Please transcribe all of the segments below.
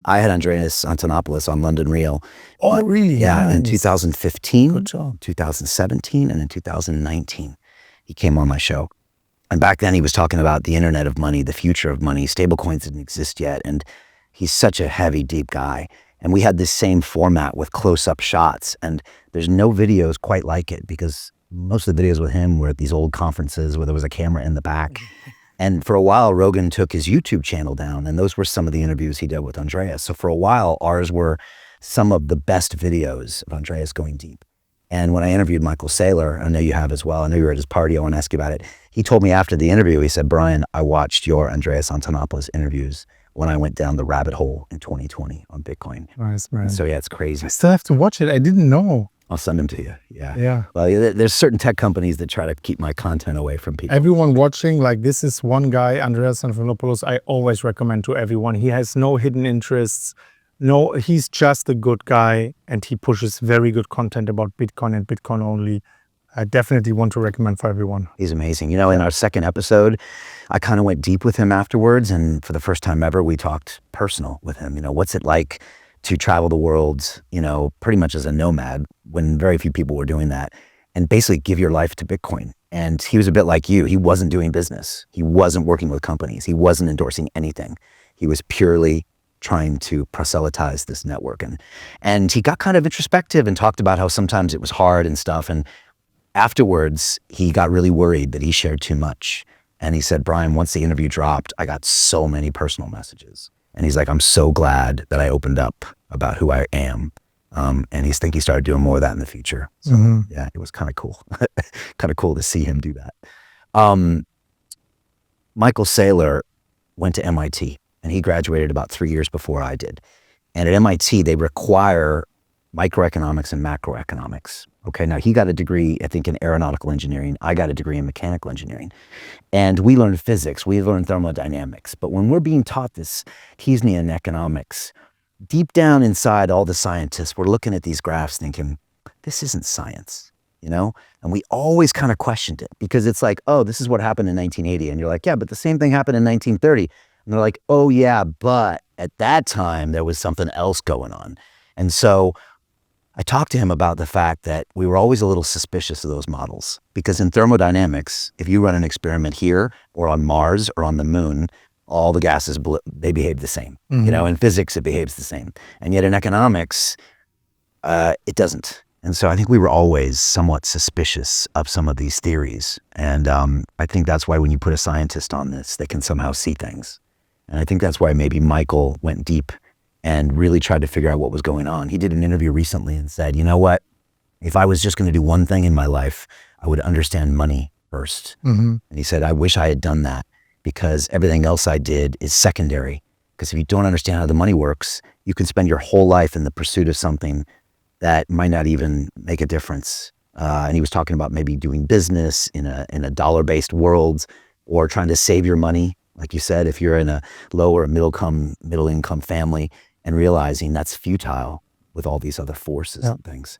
I had Andreas Antonopoulos on London Real. Oh, really? Yeah, Nice. in 2015, Good job. 2017, and in 2019, he came on my show. And back then he was talking about the internet of money, the future of money. Stablecoins didn't exist yet. And he's such a heavy, deep guy. And we had this same format with close-up shots. And there's no videos quite like it because most of the videos with him were at these old conferences where there was a camera in the back. And for a while, Rogan took his YouTube channel down, and those were some of the interviews he did with Andreas. So for a while, ours were some of the best videos of Andreas going deep. And when I interviewed Michael Saylor, I know you have as well, I know you were at his party, I want to ask you about it. He told me after the interview, he said, Brian, I watched your Andreas Antonopoulos interviews when I went down the rabbit hole in 2020 on Bitcoin. Nice, man. So yeah, it's crazy. I still have to watch it. I didn't know. I'll send them to you. Yeah. Yeah. Well, there's certain tech companies that try to keep my content away from people. Everyone watching, like this is one guy, Andreas Antonopoulos, I always recommend to everyone. He has no hidden interests. No, he's just a good guy and he pushes very good content about Bitcoin and Bitcoin only. I definitely want to recommend for everyone. He's amazing. You know, in our second episode, I kind of went deep with him afterwards. And for the first time ever, we talked personal with him. You know, what's it like to travel the world, you know, pretty much as a nomad when very few people were doing that, and basically give your life to Bitcoin. And he was a bit like you. He wasn't doing business. He wasn't working with companies. He wasn't endorsing anything. He was purely trying to proselytize this network. And he got kind of introspective and talked about how sometimes it was hard and stuff. And afterwards, he got really worried that he shared too much. And he said, Brian, once the interview dropped, I got so many personal messages. And he's like, I'm so glad that I opened up about who I am. And he started doing more of that in the future. So yeah, it was kind of cool. Kind of cool to see him do that. Michael Saylor went to MIT and he graduated about 3 years before I did. And at MIT, they require microeconomics and macroeconomics. Okay, now he got a degree, I think, in aeronautical engineering. I got a degree in mechanical engineering. And we learned physics, we learned thermodynamics. But when we're being taught this Keynesian economics, deep down inside all the scientists, we're looking at these graphs thinking, this isn't science, you know? And we always kind of questioned it because it's like, oh, this is what happened in 1980. And you're like, yeah, but the same thing happened in 1930. And they're like, oh yeah, but at that time there was something else going on. And so I talked to him about the fact that we were always a little suspicious of those models because in thermodynamics, if you run an experiment here or on Mars or on the moon, all the gases, they behave the same. You know, in physics, it behaves the same. And yet in economics, it doesn't. And so I think we were always somewhat suspicious of some of these theories. And I think that's why when you put a scientist on this, they can somehow see things. And I think that's why maybe Michael went deep and really tried to figure out what was going on. He did an interview recently and said, you know what, if I was just going to do one thing in my life, I would understand money first. And he said, I wish I had done that because everything else I did is secondary. Because if you don't understand how the money works, you can spend your whole life in the pursuit of something that might not even make a difference. And he was talking about maybe doing business in a dollar-based world or trying to save your money. Like you said, if you're in a low or middle income family, and realizing that's futile with all these other forces and things.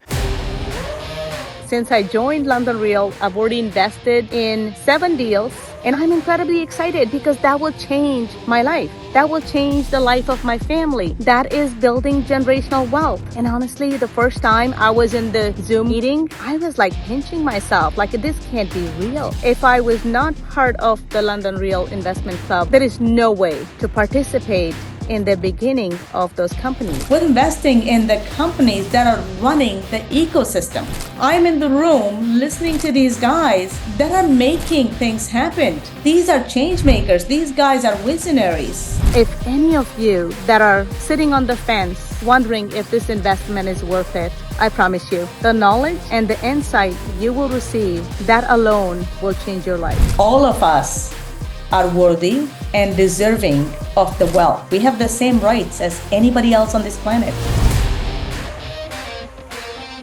Since I joined London Real, I've already invested in 7 deals, and I'm incredibly excited because that will change my life. That will change the life of my family. That is building generational wealth. And honestly, the first time I was in the Zoom meeting, I was like pinching myself, like this can't be real. If I was not part of the London Real Investment Club, there is no way to participate in the beginning of those companies. We're investing in the companies that are running the ecosystem. I'm in the room listening to these guys that are making things happen. These are change makers. These guys are visionaries. If any of you that are sitting on the fence wondering if this investment is worth it, I promise you, the knowledge and the insight you will receive, that alone will change your life. All of us are worthy and deserving of the wealth. We have the same rights as anybody else on this planet.